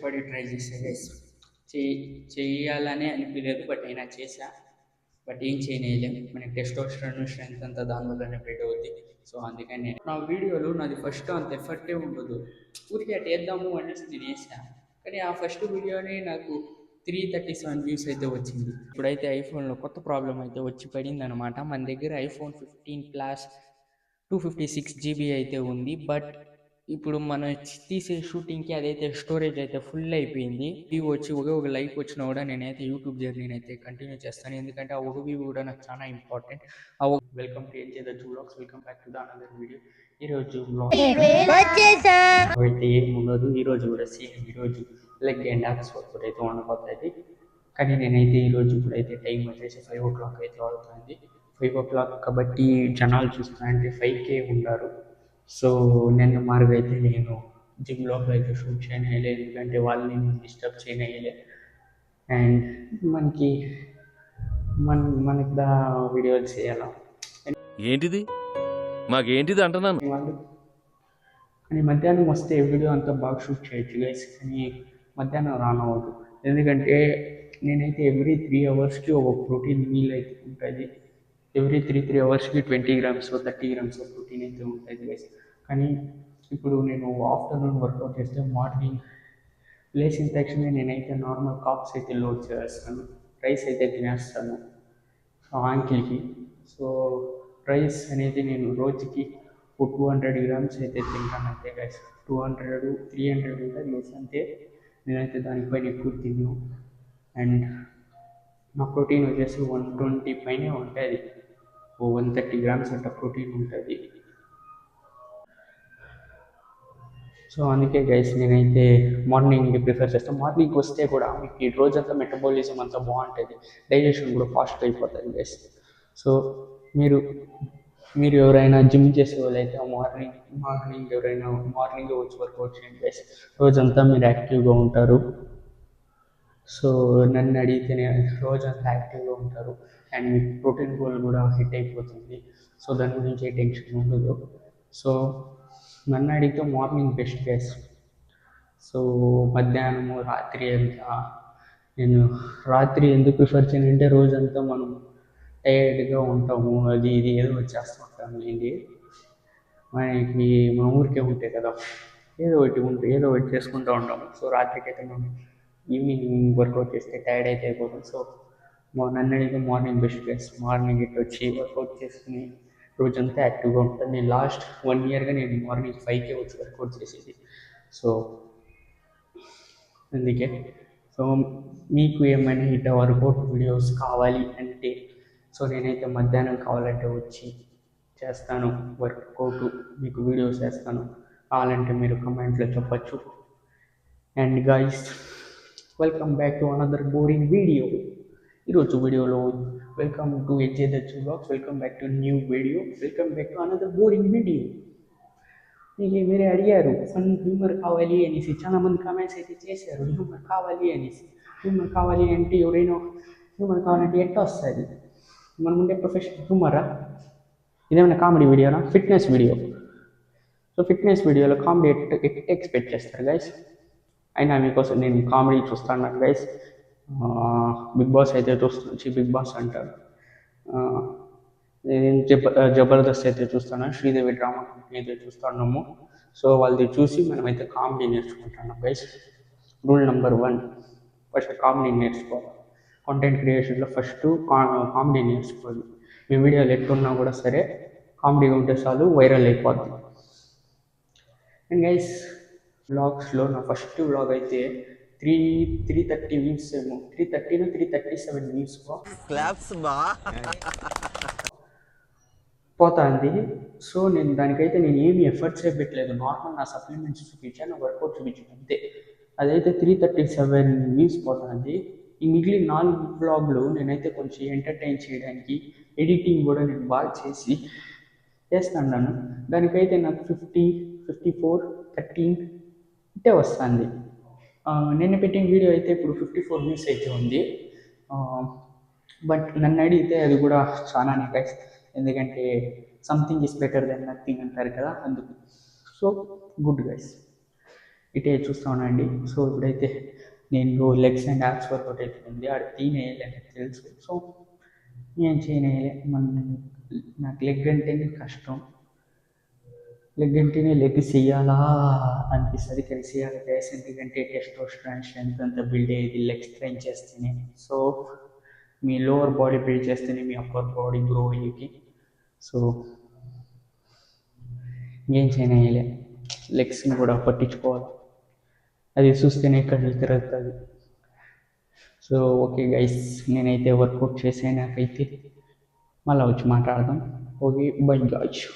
పడి ట్రై చేసా గైస్. చేయాలనే అనిపించలేదు, బట్ అయినా చేసా. బట్ ఏం చేయలేం, మనకి టెస్టోస్టెరాన్ స్ట్రెంత్ అంతా దానివల్లనే బిల్డ్ అవుద్ది. సో అందుకని నా వీడియోలో నాది ఫస్ట్ అంత ఎఫర్టే ఉండదు, ఊరికే అటు వేద్దాము అనేసి నేను వేసా. కానీ ఆ ఫస్ట్ వీడియోని నాకు 337 వ్యూస్ అయితే వచ్చింది. ఇప్పుడైతే ఐఫోన్లో కొత్త ప్రాబ్లం అయితే వచ్చి పడింది అనమాట. మన దగ్గర ఐఫోన్ 15 ప్లస్ 256 GB అయితే ఉంది. బట్ ఇప్పుడు మనం తీసే షూటింగ్కి అదైతే స్టోరేజ్ అయితే ఫుల్ అయిపోయింది. వ్యూ వచ్చి ఒక లైక్ వచ్చినా కూడా నేనైతే యూట్యూబ్ జర్నీని అయితే కంటిన్యూ చేస్తాను, ఎందుకంటే ఆ ఒక వ్యూ కూడా నాకు చాలా ఇంపార్టెంట్. వెల్కమ్ టు ఏజేదచ్చు vlogs, welcome back to the another video. ఈరోజు వ్లాగ్ అయితే ఏం ఉండదు. ఈరోజు కూడా సేమ్, ఈరోజు లెగ్ అండ్ యాక్స్ వర్క్ అయితే ఉండబోతుంది. కానీ నేనైతే ఈరోజు ఇప్పుడైతే టైం వచ్చేసి 5 o'clock అయితే అవుతుంది. 5 o'clock కాబట్టి జనాలు చూస్తానంటే 5K ఉన్నారు. సో నిన్న మార్గం అయితే నేను జిమ్లోకి అయితే షూట్ చేయనయ్యలే, ఎందుకంటే వాళ్ళని డిస్టర్బ్ చేయనయ్యలే. అండ్ మనకి మనకి దా వీడియోలు చేయాల ఏంటిది మాకేంటిది అంటున్నాను వాళ్ళు. కానీ మధ్యాహ్నం వస్తే వీడియో అంతా బాగా షూట్ చేయొచ్చు గైస్, కానీ మధ్యాహ్నం రానవద్దు, ఎందుకంటే నేనైతే ఎవ్రీ 3 hours ఒక ప్రోటీన్ మీల్ అయితే ఉంటుంది. Every 3 hours 20 grams 30 grams protein అయితే ఉంటుంది గైస్. కానీ ఇప్పుడు నేను ఆఫ్టర్నూన్ వర్కౌట్ చేస్తే మార్నింగ్ లేచిన తక్షణ నేనైతే నార్మల్ కాప్స్ అయితే లోడ్ చేస్తాను, రైస్ అయితే తినేస్తాను ఆంకిల్కి. సో రైస్ అనేది నేను రోజుకి 200 grams అయితే తింటాను అంతే గైస్. 200 300 ఉంటుంది లేసి అంతే, నేనైతే దానిపైన ఎక్కువ తిన్నాను. అండ్ నా ప్రోటీన్ వచ్చేసి 120 పైనే ఉంటుంది, 130 grams అంట ప్రోటీన్ ఉంటుంది. సో అందుకే గైస్ నేనైతే మార్నింగ్ ప్రిఫర్ చేస్తాను. మార్నింగ్ వస్తే కూడా మీకు ఈ రోజంతా మెటబాలిజం అంతా బాగుంటుంది, డైజెషన్ కూడా ఫాస్ట్గా అయిపోతుంది గైస్. సో మీరు ఎవరైనా జిమ్ చేసే వాళ్ళైతే మార్నింగ్ ఎవరైనా మార్నింగ్ వచ్చి వర్కౌట్ చేయండి గైస్, రోజంతా మీరు యాక్టివ్గా ఉంటారు. సో నన్ను అడిగితేనే రోజంతా యాక్టివ్గా ఉంటారు, అండ్ మీకు ప్రోటీన్ గోల్ కూడా హిట్ అయిపోతుంది. సో దాని గురించి ఏ టెన్షన్ ఉండదు. సో నన్ను అడిగితే మార్నింగ్ బెస్ట్ గైస్. సో మధ్యాహ్నము రాత్రి అంతా నేను రాత్రి ఎందుకు ప్రిఫర్ చేయనంటే రోజంతా మనం టైర్డ్గా ఉంటాము, అది ఇది ఏదో వచ్చేస్తూ ఉంటాము ఏంటి మనకి, మన ఊరికే ఉంటాయి కదా, ఏదో ఒకటి చేసుకుంటూ ఉంటాము. సో రాత్రికి మనం ఈవినింగ్ వర్కౌట్ చేస్తే టైర్డ్ అయితే అయిపోతాం. సో నన్ను అడిగితే మార్నింగ్ బెస్ట్ గైస్. మార్నింగ్ ఇటు వచ్చి వర్కౌట్ చేసుకుని రోజంతా యాక్టివ్గా ఉంటుంది. నేను లాస్ట్ 1 yearగా నేను మార్నింగ్ 5K వచ్చి వర్కౌట్ చేసేది. సో అందుకే సో మీకు ఏమైనా ఇట్లా వర్కౌట్ వీడియోస్ కావాలి అంటే, సో నేనైతే మధ్యాహ్నం కావాలంటే వచ్చి చేస్తాను వర్కౌట్, మీకు వీడియోస్ చేస్తాను. కావాలంటే మీరు కమెంట్లో చెప్పచ్చు. And guys welcome back to another boring video. ఈరోజు వీడియోలో వెల్కమ్ టు ఏజేదచ్చు vlogs, welcome back to new video, welcome back to another boring video. మీరే అడిగారు ఫన్ హ్యూమర్ కావాలి అనేసి, చాలామంది కామెంట్స్ అయితే చేశారు హ్యూమర్ కావాలి అనేసి. హ్యూమర్ కావాలి అంటే ఎవరైనా హ్యూమర్ కావాలంటే ఎట్లా వస్తుంది? మన ముందే ప్రొఫెషనల్ హ్యూమరా? ఇదేమైనా కామెడీ వీడియోనా? Fitness video. సో ఫిట్నెస్ వీడియోలో కామెడీ ఎక్స్పెక్ట్ చేస్తారు గైస్. అయినా మీకోసం నేను కామెడీ చూస్తాను గైస్. బిగ్ బాస్ అయితే చూస్తాను, బిగ్ బాస్ అంటారు, నేను జబర్దస్త్ అయితే చూస్తాను, శ్రీదేవి డ్రామా కంపెనీ అయితే చూస్తున్నాము. సో వాళ్ళది చూసి మనమైతే కామెడీ నేర్చుకుంటున్నాం guys. Rule number 1, first comedy నేర్చుకోవాలి. కాంటెంట్ క్రియేషన్లో ఫస్ట్ కామెడీ నేర్చుకోవాలి. మీ వీడియోలు ఎట్టున్నా కూడా సరే కామెడీగా ఉంటే చాలు, వైరల్ అయిపోద్ది. అండ్ గైస్ వ్లాగ్స్లో నా ఫస్ట్ వ్లాగ్ అయితే 330 వ్యూస్ ఏమో, 337 వ్యూస్ పోతుంది. సో దానికైతే నేను ఏమి ఎఫర్ట్స్ పెట్టలేదు, నార్మల్ నా సప్లిమెంట్స్ చూపించాను, వర్కౌట్ చూపించాను అంతే. అదైతే 337 వ్యూస్ పోతుంది. ఈ మిగిలిన 4 వ్లాగ్లు నేనైతే కొంచెం ఎంటర్టైన్ చేయడానికి ఎడిటింగ్ కూడా నేను బాగా చేస్తున్నాను. దానికైతే నాకు 50, 54, 13 ఇట్టే వస్తుంది. నిన్న పెట్టిన వీడియో అయితే ఇప్పుడు 54 వ్యూస్ అయితే ఉంది. బట్ నన్ను అడిగితే అది కూడా చాలానే గైస్, ఎందుకంటే something is better than nothing అంటారు కదా, అందుకు. So good guys. ఇటే చూస్తా ఉన్నాండి. సో ఇప్పుడైతే నేను లెగ్స్ అండ్ యాప్స్ వర్కౌట్ అయితే ఉంది, ఆడ తీనేయాలని తెలుసు. సో ఏం చేయనేయాలి, నాకు లెగ్ అంటేనే కష్టం. లెగ్ అంటేనే లెగ్ చెయ్యాలా అనిపిస్తుంది, కానీ చేయాలి గైస్. ఎందుకంటే టెస్టోస్టెరాన్ స్ట్రెంత్ అంతా బిల్డ్ అయ్యేది లెగ్ స్ట్రెయిన్ చేస్తేనే. సో మీ లోవర్ బాడీ బిల్డ్ చేస్తేనే మీ అప్పర్ బాడీ గ్రో అయ్యేకి. సో ఏం చేయనేయాలి, లెగ్స్ని కూడా పట్టించుకోవాలి, అది చూస్తేనే కళ్ళు తిరుగుతుంది. సో ఓకే గైస్, నేనైతే వర్కౌట్ చేసే నాకైతే మళ్ళీ వచ్చి మాట్లాడదాం. Okay, by guys.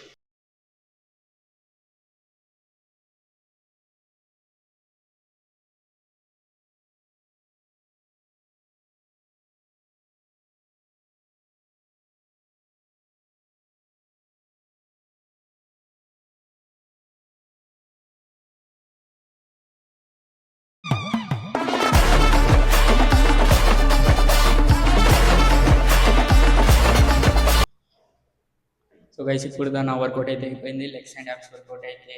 So guys, ఇప్పుడు నా వర్కౌట్ అయితే అయిపోయింది, లెగ్స్ అండ్ యాప్స్ వర్కౌట్ అయితే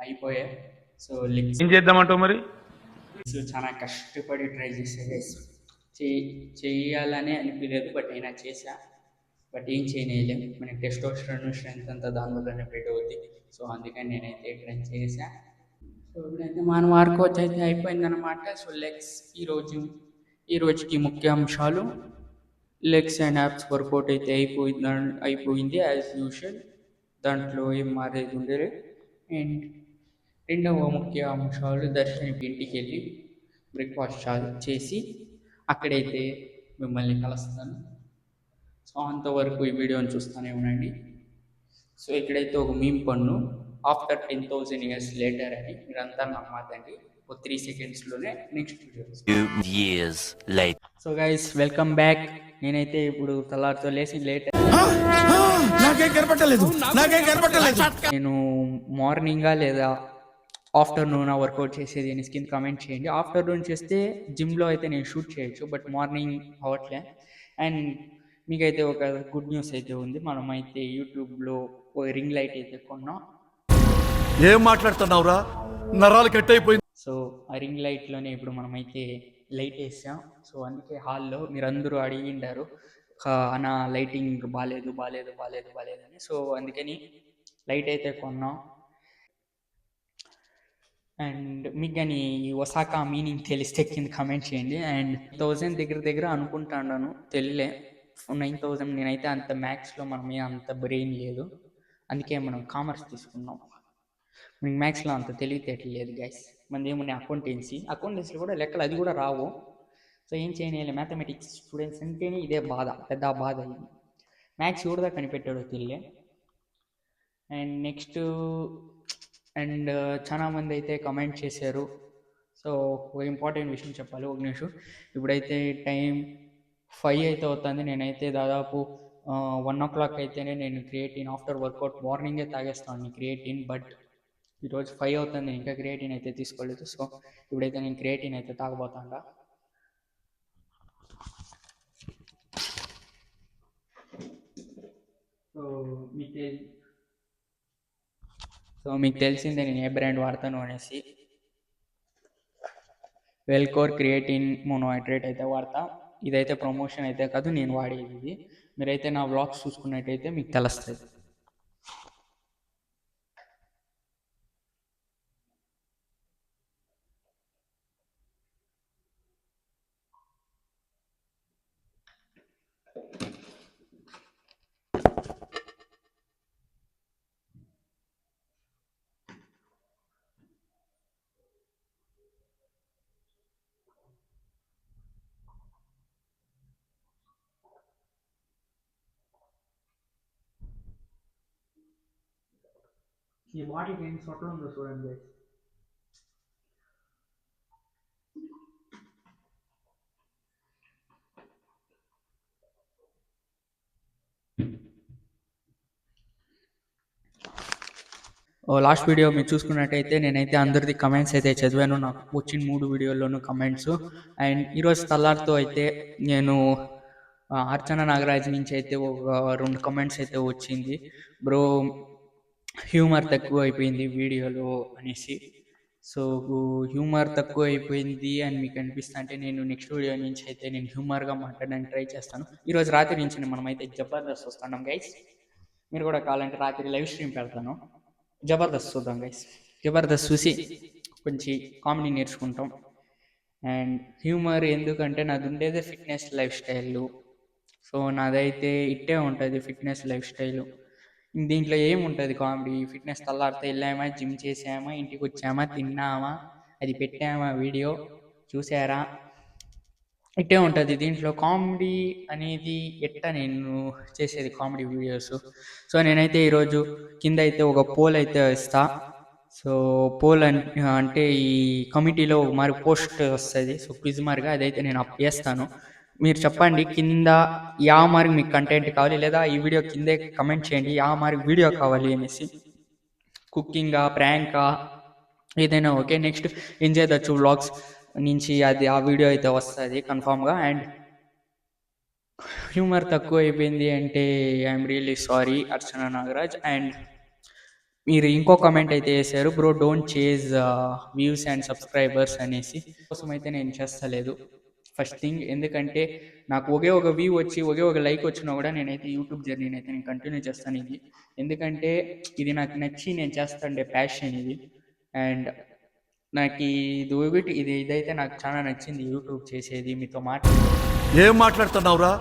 అయిపోయాయి. సో లెగ్స్ ఏం చేద్దామంటావు మరి? చాలా కష్టపడి ట్రై చేసా గైస్. చెయ్యాలనే అనిపించలేదు, బట్ అయినా చేసా. బట్ ఏం చేయలేం, మనకి టెస్టోస్టెరాన్ స్ట్రెంత్ అంతా దానివల్లనే బిల్డ్ అవుద్ది. సో అందుకని నేనైతే ట్రై చేసా. సో ఇప్పుడైతే మన వర్కౌట్ అయితే అయిపోయిందనమాట. సో లెగ్స్ ఈ రోజుకి ముఖ్యాంశాలు: లెగ్స్ అండ్ యాప్స్ వర్కౌట్ అయితే అయిపోయింది యాజ్ యూజువల్, దాంట్లో ఏం మారేది ఉండేది. అండ్ రెండవ ముఖ్య అంశాలు: దర్శన్కి ఇంటికి వెళ్ళి బ్రేక్ఫాస్ట్ చేసి అక్కడైతే మిమ్మల్ని కలుస్తాను. సో అంతవరకు ఈ వీడియోని చూస్తూనే ఉండండి. సో ఇక్కడైతే ఒక మీమ్ పన్ను, ఆఫ్టర్ 10,000 years లేటర్ అని, మీరంతా నమ్మదండి. ఒక 3 సెకండ్స్లోనే next video. So guys, welcome back. నేనైతే ఇప్పుడు తలారితో లేచి లేట్, నేను మార్నింగా లేదా ఆఫ్టర్నూన్ వర్కౌట్ చేసేది అని కింద కామెంట్ చేయండి. ఆఫ్టర్నూన్ చేస్తే జిమ్లో అయితే నేను షూట్ చేయొచ్చు, బట్ మార్నింగ్ అవ్వట్లే. అండ్ మీకైతే ఒక గుడ్ న్యూస్ అయితే ఉంది, మనమైతే యూట్యూబ్లో ఒక రింగ్ లైట్ అయితే కొన్నాం. ఏం మాట్లాడుతున్నావురా, నరాలు కట్ అయిపోయింది. సో ఆ రింగ్ లైట్లోనే ఇప్పుడు మనమైతే లైట్ వేసాం. సో అందుకే హాల్లో మీరందరూ అడిగిండారు, అన్న లైటింగ్ బాగాలేదు అని. సో అందుకని లైట్ అయితే కొన్నాం. అండ్ మీకు కానీ ఈ ఒసాకా మీనింగ్ తెలిస్తే కింద కమెంట్ చేయండి. అండ్ 1000 దగ్గర అనుకుంటాను, తెలియలే 9000. నేనైతే అంత మ్యాథ్స్లో మనమే అంత బ్రెయిన్ లేదు, అందుకే మనం కామర్స్ తీసుకున్నాం. మీకు మ్యాథ్స్లో అంత తెలివితేటలు లేదు గైస్. మనది ఏమున్నాయి అకౌంటెన్సీలో కూడా లెక్కలు అది కూడా రావు. సో ఏం చేయలేదు, మ్యాథమెటిక్స్ స్టూడెంట్స్ అంటేనే ఇదే పెద్ద బాధ. ఇది మ్యాథ్స్ కూడా కనిపెట్టాడో తెలియలే. అండ్ నెక్స్ట్ చాలామంది అయితే కమెంట్ చేశారు. సో ఒక ఇంపార్టెంట్ విషయం చెప్పాలి, ఒక నిమిషం. ఇప్పుడైతే టైం 5 అయితే అవుతుంది. నేనైతే దాదాపు 1 o'clock అయితేనే నేను క్రియేటిన్ ఆఫ్టర్ వర్కౌట్ మార్నింగే తాగేస్తాను క్రియేటిన్. బట్ ఈరోజు 5 అవుతుంది, నేను ఇంకా క్రియేటిన్ అయితే తీసుకోలేదు. సో ఇప్పుడైతే నేను క్రియేటిన్ అయితే తాగబోతాను. సో మీకు తెలిసిందే నేను ఏ బ్రాండ్ వాడతాను అనేసి. వెల్కోర్ క్రియేటిన్ మోనోహైడ్రేట్ అయితే వాడతా. ఇదైతే ప్రమోషన్ అయితే కాదు, నేను వాడేది ఇది. మీరైతే నా వ్లాగ్స్ చూసుకున్నట్టయితే మీకు తెలుస్తుంది. ఈ బాటిల్కి ఏం సొట్ల ఉందో చూడండి. లాస్ట్ వీడియో మీరు చూసుకున్నట్టయితే నేనైతే అందరిది కమెంట్స్ అయితే చదివాను, నాకు వచ్చిన 3 వీడియోల్లోనూ కమెంట్స్. అండ్ ఈరోజు తల్లారితో అయితే నేను అర్చన నాగరాజ్ నుంచి అయితే ఒక 2 కమెంట్స్ అయితే వచ్చింది, బ్రో హ్యూమర్ తక్కువ అయిపోయింది వీడియోలో అనేసి. సో హ్యూమర్ తక్కువ అయిపోయింది అని మీకు అనిపిస్తా అంటే నేను నెక్స్ట్ వీడియో నుంచి అయితే నేను హ్యూమర్గా మాట్లాడడానికి ట్రై చేస్తాను. ఈరోజు రాత్రి నుంచి మనమైతే జబర్దస్త్ వస్తున్నాం గైస్. మీరు కూడా కావాలంటే రాత్రి లైవ్ స్ట్రీమ్ పెడతాను. జబర్దస్త్ చూద్దాం గైస్. జబర్దస్త్ చూసి కొంచెం కామెడీ నేర్చుకుంటాం. అండ్ హ్యూమర్ ఎందుకంటే నాది ఉండేదే ఫిట్నెస్ లైఫ్ స్టైల్. సో నాదైతే ఇట్టే ఉంటుంది ఫిట్నెస్ లైఫ్ స్టైల్. దీంట్లో ఏముంటుంది కామెడీ? ఫిట్నెస్ తెల్లారితే వెళ్ళామా, జిమ్ చేసామా, ఇంటికి వచ్చామా, తిన్నామా, అది పెట్టామా, వీడియో చూసారా, ఇట్టే ఉంటుంది. దీంట్లో కామెడీ అనేది నేను చేసేది కామెడీ వీడియోస్. సో నేనైతే ఈరోజు కింద అయితే ఒక పోల్ అయితే ఇస్తా. సో పోల్ అంటే ఈ కమిటీలో ఒక మరి పోస్ట్ వస్తుంది. సో క్విజ్ మార్గా అదైతే నేను వేస్తాను. మీరు చెప్పండి కింద యా మార్క్ మీకు కంటెంట్ కావాలి, లేదా ఈ వీడియో కిందే కమెంట్ చేయండి యా మార్క్ వీడియో కావాలి అనేసి. కుకింగా, ప్రాంకా, ఏదైనా ఓకే. నెక్స్ట్ ఎంజాయ్ ద చూ వ్లాగ్స్ నుంచి అది ఆ వీడియో అయితే వస్తుంది కన్ఫామ్గా. అండ్ హ్యూమర్ తక్కువ అయిపోయింది అంటే I'm really sorry Archana Nagaraj. And మీరు ఇంకో కమెంట్ అయితే వేసారు, bro don't chase views and subscribers అనేసి. కోసం అయితే నేను చేస్తలేదు ఫస్ట్ థింగ్. ఎందుకంటే నాకు ఒకే ఒక వ్యూ వచ్చి ఒకే ఒక లైక్ వచ్చినా కూడా నేనైతే యూట్యూబ్ జర్నీని అయితే నేను కంటిన్యూ చేస్తాను. ఎందుకంటే ఇది నాకు నచ్చి నేను చేస్తాండే ప్యాషన్ ఇది. అండ్ నాకు ఇది ఒకటి ఇదైతే నాకు చాలా నచ్చింది యూట్యూబ్ చేసేది, మీతో ఏం మాట్లాడుతున్నావురా,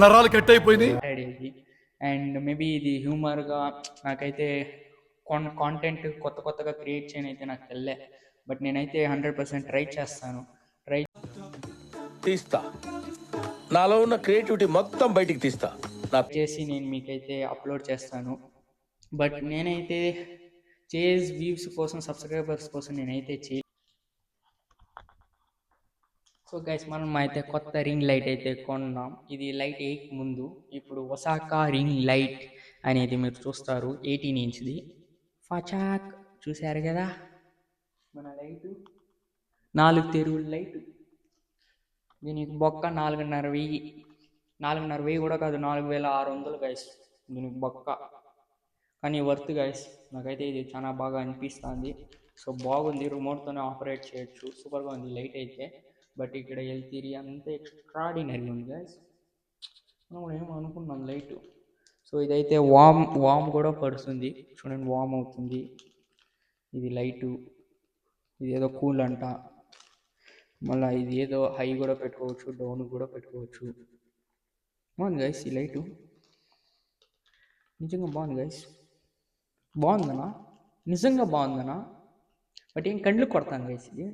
నరాలు కట్ అయిపోయింది. మాట్లాడేది. అండ్ మేబీ ఇది హ్యూమర్గా నాకైతే కాంటెంట్ కొత్తగా క్రియేట్ చేయని అయితే నాకు తెల్లే. బట్ నేనైతే 100% ట్రై చేస్తాను. ట్రై తీస్తా, నాలో ఉన్న క్రియేటివిటీ మొత్తం బయటికి తీస్తా చేసి నేను మీకైతే అప్లోడ్ చేస్తాను. బట్ నేనైతే చేజ్ వ్యూస్ కోసం, సబ్స్క్రైబర్స్ కోసం నేనైతే సో గైస్ మనం అయితే కొత్త రింగ్ లైట్ అయితే కొన్నాం. ఇది లైట్ 8 ముందు. ఇప్పుడు ఒసాకా రింగ్ లైట్ అనేది మీరు చూస్తారు 18 ఇంచ్ది. ఫచాక్ చూశారు కదా మన లైటు, 4 తెరువుల లైటు. దీనికి బొక్క 4,500. 4,500 కూడా కాదు, 4,600 గైస్ దీనికి బొక్క. కానీ వర్త్ గైస్, నాకైతే ఇది చాలా బాగా అనిపిస్తుంది. సో బాగుంది, రిమోట్తోనే ఆపరేట్ చేయొచ్చు, సూపర్గా ఉంది లైట్ అయితే. బట్ ఇక్కడ ఎల్తిరి అంతా ఎక్స్ట్రాడినరీ ఉంది గైస్. మనం ఏమో అనుకున్నాం లైట్. సో ఇదైతే వామ్ కూడా పడుతుంది చూడండి, వామ్ అవుతుంది ఇది లైటు. ఇది ఏదో కూల్ అంట. మళ్ళీ ఇది ఏదో హై కూడా పెట్టుకోవచ్చు, డౌన్ కూడా పెట్టుకోవచ్చు. బాగుంది గైస్ ఈ లైటు, నిజంగా బాగుంది గైస్. బాగుందనా? నిజంగా బాగుందనా? బట్ ఏం కండ్లు కొడతాను గైస్ ఇది.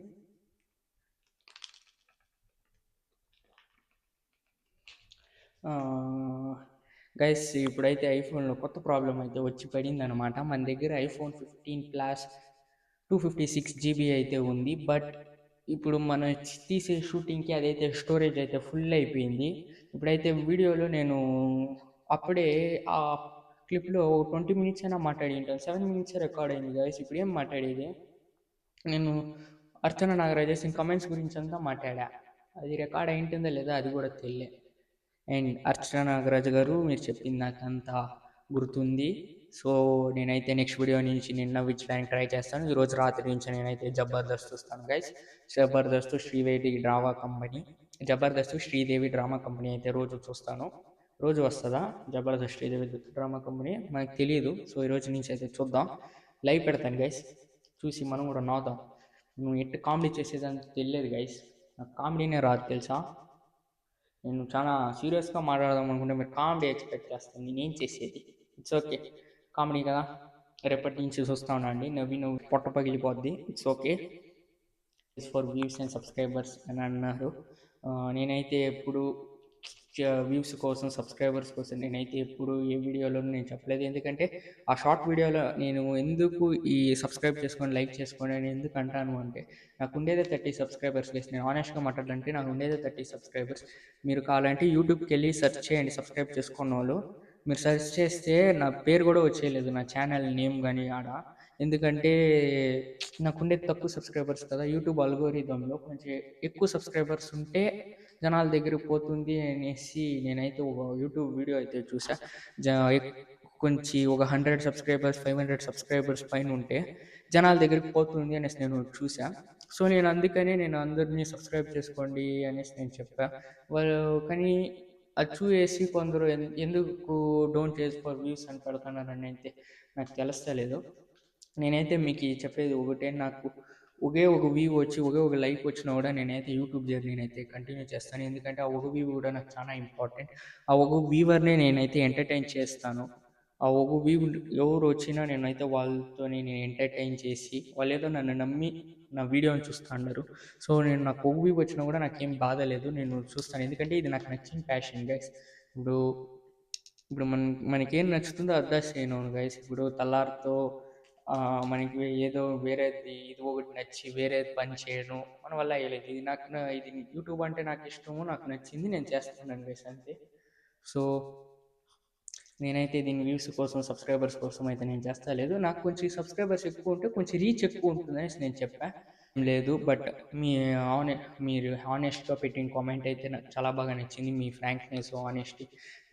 గైస్ ఇప్పుడైతే ఐఫోన్లో కొత్త ప్రాబ్లం అయితే వచ్చి పడింది అనమాట. మన దగ్గర ఐఫోన్ 15 ప్లస్ 256 GB అయితే ఉంది. బట్ ఇప్పుడు మనం తీసే షూటింగ్కి అదైతే స్టోరేజ్ అయితే ఫుల్ అయిపోయింది. ఇప్పుడైతే వీడియోలో నేను అప్పుడే ఆ క్లిప్లో 20 minutes అయినా మాట్లాడి ఉంటాను, 7 minutes రికార్డ్ అయింది గైస్. ఇప్పుడు ఏం మాట్లాడేది? నేను అర్చన నాగరాజేసిన కమెంట్స్ గురించి అంతా మాట్లాడా, అది రికార్డ్ అయింటుందా లేదా అది కూడా తెలియలే. అండ్ అర్చన నాగరాజు గారు మీరు చెప్పింది నాకు అంతా గుర్తుంది. సో నేనైతే నెక్స్ట్ వీడియో నుంచి నేను నవ్వించడానికి ట్రై చేస్తాను. ఈరోజు రాత్రి నుంచి నేనైతే జబర్దస్త్ చూస్తాను guys. Jabardasth Sridevi drama company, Jabardasth Sridevi drama company అయితే రోజు చూస్తాను. రోజు వస్తుందా జబర్దస్త్ శ్రీదేవి డ్రామా కంపెనీ? మనకు తెలియదు. సో ఈరోజు నుంచి అయితే చూద్దాం, లైవ్ పెడతాను గైస్, చూసి మనం కూడా నవ్వుదాం. నువ్వు ఎట్టు కామెడీ చేసేదానికి తెలియదు గైస్, నాకు కామెడీనే రాదు తెలుసా. నేను చాలా సీరియస్గా మాట్లాడదాం అనుకుంటే మీరు కామెడీ ఎక్స్పెక్ట్ చేస్తాను, నేనేం చేసేది. ఇట్స్ ఓకే, కామెడీ కదా, రేపటి నుంచి చూస్తా ఉండండి, నవ్వు పొట్ట పగిలిపోద్ది. It's okay. For views and subscribers అని అన్నారు. నేనైతే ఎప్పుడు వ్యూస్ కోసం, సబ్స్క్రైబర్స్ కోసం నేనైతే ఎప్పుడు ఏ వీడియోలో నేను చెప్పలేదు. ఎందుకంటే ఆ షార్ట్ వీడియోలో నేను ఎందుకు ఈ సబ్స్క్రైబ్ చేసుకొని లైక్ చేసుకోండి అని ఎందుకు అంటాను అంటే, నాకు ఉండేదే 30 సబ్స్క్రైబర్స్ గైస్. నేను ఆనెస్ట్గా మాట్లాడాలంటే నాకు ఉండేదే 30 సబ్స్క్రైబర్స్. మీరు కావాలంటే యూట్యూబ్కి వెళ్ళి సెర్చ్ చేయండి, సబ్స్క్రైబ్ చేసుకున్న వాళ్ళు. మీరు సెర్చ్ చేస్తే నా పేరు కూడా వచ్చేయలేదు, నా ఛానల్ నేమ్ కానీ ఆడ. ఎందుకంటే నాకుండేది తక్కువ సబ్స్క్రైబర్స్ కదా. యూట్యూబ్ అల్గోరిథంలో కొంచెం ఎక్కువ సబ్స్క్రైబర్స్ ఉంటే జనాల దగ్గరికి పోతుంది అనేసి నేనైతే ఒక యూట్యూబ్ వీడియో అయితే చూసా. కొంచెం ఒక 100 సబ్స్క్రైబర్స్, 500 సబ్స్క్రైబర్స్ పైన ఉంటే జనాల దగ్గరికి పోతుంది అనేసి నేను చూసా. సో నేను అందుకనే నేను అందరినీ సబ్స్క్రైబ్ చేసుకోండి అనేసి నేను చెప్పా. వాళ్ళు కానీ అది చూసేసి కొందరు ఎందుకు డోంట్ చేస్ ఫర్ వ్యూస్ అని పెడుతున్నారని అయితే నాకు తెలుస్తలేదు. నేనైతే మీకు చెప్పేది ఒకటే, నాకు ఒకే ఒక వ్యూ వచ్చి ఒకే ఒక లైక్ వచ్చినా కూడా నేనైతే యూట్యూబ్ జర్నీని అయితే కంటిన్యూ చేస్తాను. ఎందుకంటే ఆ ఒక వ్యూ కూడా నాకు చాలా ఇంపార్టెంట్. ఆ ఒక వ్యూవర్నే నేనైతే ఎంటర్టైన్ చేస్తాను. ఆ ఒక వ్యూ ఎవరు వచ్చినా నేనైతే వాళ్ళతోని నేను ఎంటర్టైన్ చేసి వాళ్ళు ఏదో నన్ను నమ్మి నా వీడియోని చూస్తూ ఉన్నారు. సో నేను నాకు ఒక వ్యూ వచ్చినా కూడా నాకేం బాధ లేదు, నేను చూస్తాను. ఎందుకంటే ఇది నాకు నచ్చిన ప్యాషన్ గైస్. ఇప్పుడు ఇప్పుడు మనకేం నచ్చుతుందో అదా చేయను గైస్. ఇప్పుడు తలారితో మనకి ఏదో వేరేది ఇది ఒకటి నచ్చి వేరేది పని చేయను మన వల్ల అయ్యలేదు. ఇది నాకు ఇది యూట్యూబ్ అంటే నాకు ఇష్టము, నాకు నచ్చింది, నేను చేస్తున్నాను గైస్ అంతే. సో నేనైతే దీని వ్యూస్ కోసం సబ్స్క్రైబర్స్ కోసం అయితే నేను చేస్తా లేదు. నాకు కొంచెం సబ్స్క్రైబర్స్ ఎక్కువ ఉంటే కొంచెం రీచ్ ఎక్కువ ఉంటుందని నేను చెప్పా లేదు. బట్ మీరు హానెస్ట్గా పెట్టిన కామెంట్ అయితే నాకు చాలా బాగా నచ్చింది. మీ ఫ్రాంక్నెస్, హానెస్టీ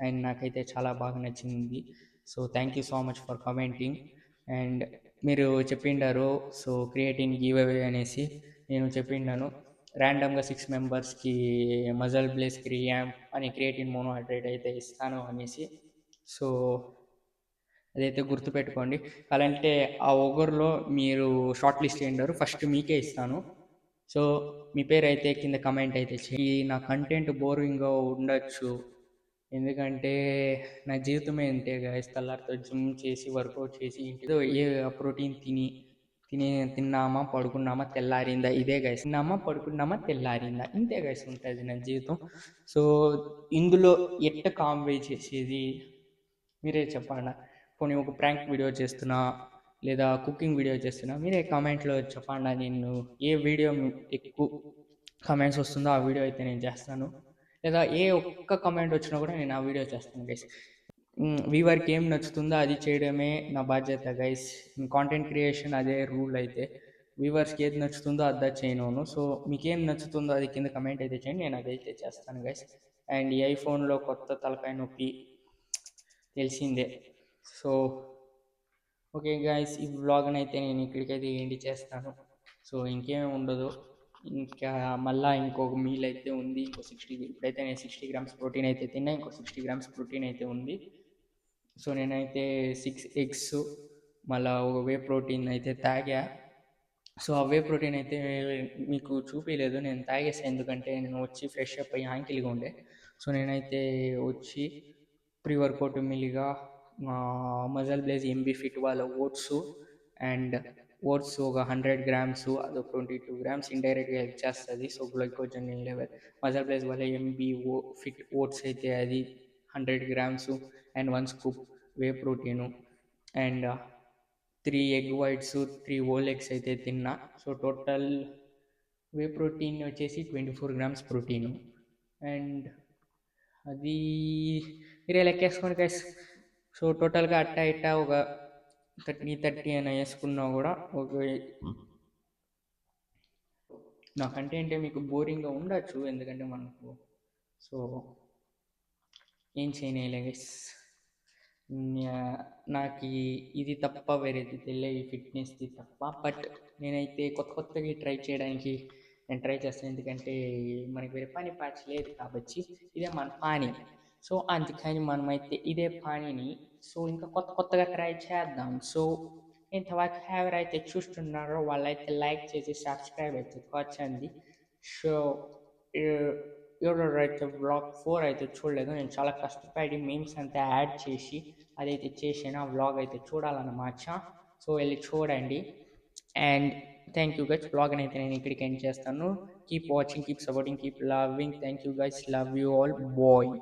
అండ్ నాకైతే చాలా బాగా నచ్చింది. So thank you so much for commenting. And మీరు చెప్పిండారు సో క్రియేటింగ్ గివ్ అవే అనేసి, నేను చెప్పిండాను ర్యాండమ్గా 6 మెంబర్స్కి మజల్ బ్లేస్ ర్యాంప్ అని క్రియేటిన్ మోనోహైడ్రేట్ అయితే ఇస్తాను అనేసి. సో అదైతే గుర్తుపెట్టుకోండి. అలాంటే ఆ ఒగరులో మీరు షార్ట్ లిస్ట్ చేయండారు, ఫస్ట్ మీకే ఇస్తాను. సో మీ పేరు అయితే కింద కమెంట్ అయితే చేయి. నా కంటెంట్ బోరింగ్గా ఉండొచ్చు, ఎందుకంటే నా జీవితమే ఇంతే గాయస్. తెల్లారితో జిమ్ చేసి వర్కౌట్ చేసి ఏదో ఏ ప్రోటీన్ తిన్నామా పడుకున్నామా తెల్లారిందా, ఇదే గైస్. తిన్నామా పడుకున్నామా తెల్లారిందా, ఇంతే గైస్ ఉంటుంది నా జీవితం. సో ఇందులో ఎట్ట కాంబే చేసేది మీరే చెప్పండి. పోనీ ఒక ప్రాంక్ వీడియో చేస్తున్నా లేదా కుకింగ్ వీడియో చేస్తున్నా మీరే కామెంట్లో చెప్పండి. నేను ఏ వీడియో ఎక్కువ కామెంట్స్ వస్తుందో ఆ వీడియో అయితే నేను చేస్తాను, లేదా ఏ ఒక్క కామెంట్ వచ్చినా కూడా నేను ఆ వీడియో చేస్తాను గైస్. వీవర్కి ఏం నచ్చుతుందో అది చేయడమే నా బాధ్యత గైస్. కాంటెంట్ క్రియేషన్ అదే రూల్. అయితే వీవర్స్కి ఏది నచ్చుతుందో అదా చేయను. సో మీకేం నచ్చుతుందో అది కింద కమెంట్ అయితే చేయండి, నేను అదైతే చేస్తాను గైస్. అండ్ ఈ ఐఫోన్లో కొత్త తలకాయ నొప్పి తెలిసిందే. సో ఓకే గైస్, ఈ వ్లాగ్ని అయితే నేను ఇక్కడికైతే ఎండ్ చేస్తాను. సో ఇంకేమీ ఉండదు, ఇంకా మళ్ళీ ఇంకొక మీల్ అయితే ఉంది. ఇంకో 60, ఇప్పుడైతే నేను 60 గ్రామ్స్ ప్రోటీన్ అయితే తిన్నా, ఇంకో 60 గ్రామ్స్ ప్రోటీన్ అయితే ఉంది. సో నేనైతే 6 ఎగ్స్ మళ్ళీ ఒక వే ప్రోటీన్ అయితే తాగా. సో ఆ వే ప్రోటీన్ అయితే మీకు చూపించలేదు, నేను తాగేసాను ఎందుకంటే నేను వచ్చి ఫ్రెష్ అప్ అయ్యి యాంకిల్గా ఉండే. సో నేనైతే వచ్చి ప్రీ వర్కౌట్ మిల్లిగా మజల్ బ్లేజ్ ఎంబీ ఫిట్ వాళ్ళ ఓట్స్ అండ్ ఓట్స్ ఒక 100 గ్రామ్స్, అదొక 22 గ్రామ్స్ ఇండైరెక్ట్గా హెల్ప్ చేస్తుంది. So glycogen level MuscleBlaze వాళ్ళ ఎంబీ ఫిట్ ఓట్స్ అయితే అది 100 గ్రామ్స్ and 1 scoop whey protein and 3 egg whites, 3 whole eggs అయితే తిన్నా. సో టోటల్ వే ప్రోటీన్ వచ్చేసి 24 గ్రామ్స్ ప్రోటీను. అండ్ అది మీరే లెక్కేసుకోండి గైస్. సో టోటల్గా అట్ట ఒక 30 అయినా వేసుకున్నా కూడా ఒక నా కంటెంటే మీకు బోరింగ్గా ఉండొచ్చు, ఎందుకంటే మనకు సో ఏం చేయలేం గైస్. నాకు ఇది తప్ప వేరేది తెలియదు, ఈ ఫిట్నెస్ది తప్ప. బట్ నేనైతే కొత్తగా ట్రై చేయడానికి నేను ట్రై చేస్తాను, ఎందుకంటే మనకి వేరే పని పాచి లేదు కాబట్టి ఇదే మన పని. సో అందుకని మనమైతే ఇదే పనిని సో ఇంకా కొత్తగా ట్రై చేద్దాం. సో ఇంతవరకు ఎవరైతే చూస్తున్నారో వాళ్ళైతే లైక్ చేసి సబ్స్క్రైబ్ అయితే కొట్టండి. సో ఎవరైతే వ్లాగ్ 4 అయితే చూడలేదు, నేను చాలా కష్టపడి మీమ్స్ అంతా యాడ్ చేసి అదైతే చేసాను. ఆ వ్లాగ్ అయితే చూడాలన్నమాట. సో వెళ్ళి చూడండి. And thank you guys. వ్లాగ్ని అయితే నేను ఇక్కడికి ఎండ్ చేస్తాను. Keep watching, keep supporting, keep loving. Thank you guys, love you all, bye.